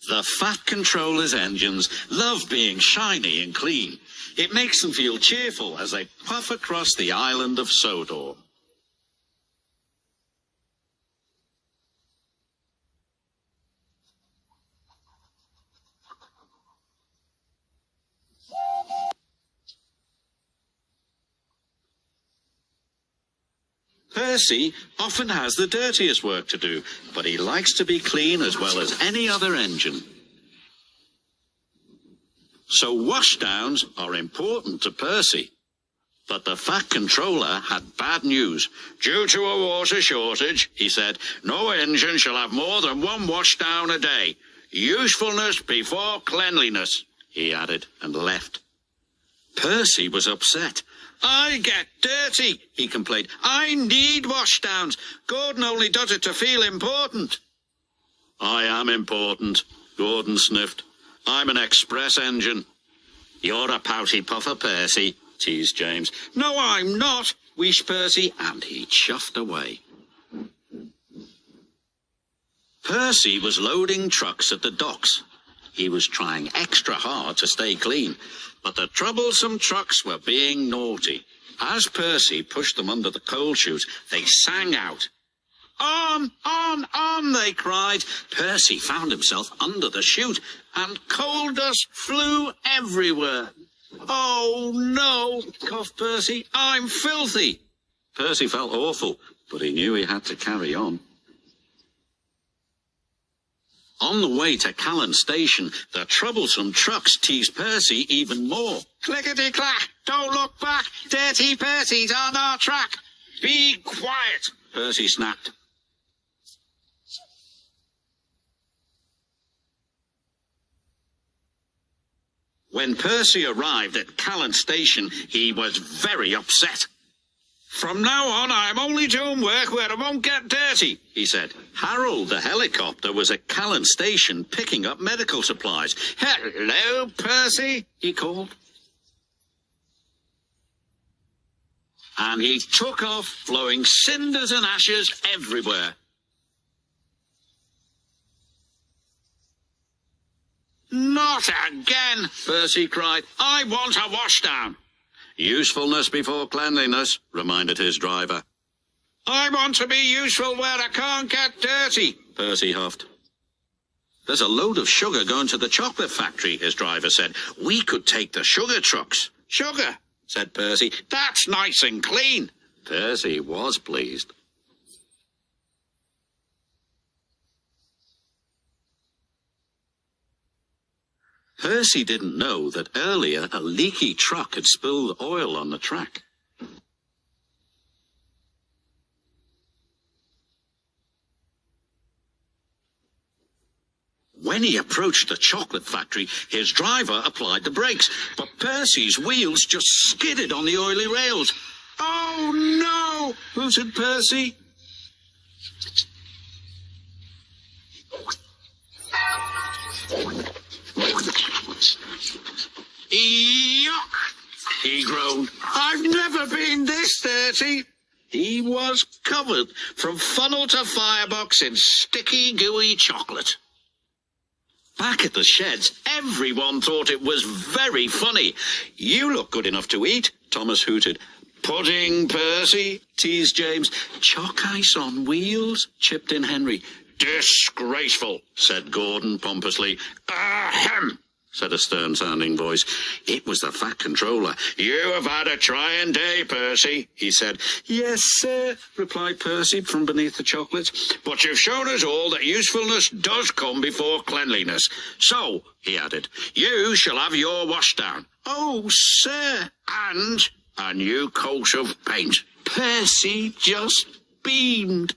The Fat Controller's engines love being shiny and clean. It makes them feel cheerful as they puff across the island of Sodor. Percy often has the dirtiest work to do, but he likes to be clean as well as any other engine. So washdowns are important to Percy. But the Fat Controller had bad news. Due to a water shortage, he said, no engine shall have more than one washdown a day. Usefulness before cleanliness, he added, and left. Percy was upset. I get dirty, he complained. I need washdowns. Gordon only does it to feel important. I am important, Gordon sniffed. I'm an express engine. You're a pouty puffer, Percy, teased James. No, I'm not, wheezed Percy, and he chuffed away. Percy was loading trucks at the docks. He was trying extra hard to stay clean, but the troublesome trucks were being naughty. As Percy pushed them under the coal chute, they sang out. On, they cried. Percy found himself under the chute, and coal dust flew everywhere. Oh, no, coughed Percy, I'm filthy. Percy felt awful, but he knew he had to carry on. On the way to Callan Station, the troublesome trucks teased Percy even more. Clickety-clack, don't look back, Dirty Percy's on our track. Be quiet, Percy snapped. When Percy arrived at Callan Station, he was very upset. From now on, I'm only doing work where I won't get dirty, he said. Harold, the helicopter, was at Callan Station picking up medical supplies. Hello, Percy, he called. And he took off, flowing cinders and ashes everywhere. Not again, Percy cried. I want a washdown. Usefulness before cleanliness, reminded his driver. I want to be useful where I can't get dirty, Percy huffed. There's a load of sugar going to the chocolate factory, his driver said. We could take the sugar trucks. Sugar, said Percy. That's nice and clean. Percy was pleased. Percy didn't know that earlier a leaky truck had spilled oil on the track. When he approached the chocolate factory, his driver applied the brakes, but Percy's wheels just skidded on the oily rails. Oh, no, hooted Percy. Yuck, he groaned. I've never been this dirty. He was covered from funnel to firebox in sticky, gooey chocolate. Back at the sheds, everyone thought it was very funny. You look good enough to eat, Thomas hooted. Pudding, Percy, teased James. Chalk ice on wheels, chipped in Henry. Disgraceful, said Gordon pompously. Ahem, said a stern-sounding voice. It was the Fat Controller. You have had a trying day, Percy, he said. Yes, sir, replied Percy from beneath the chocolates. But you've shown us all that usefulness does come before cleanliness. So, he added, you shall have your washdown. Oh, sir, and a new coat of paint. Percy just beamed.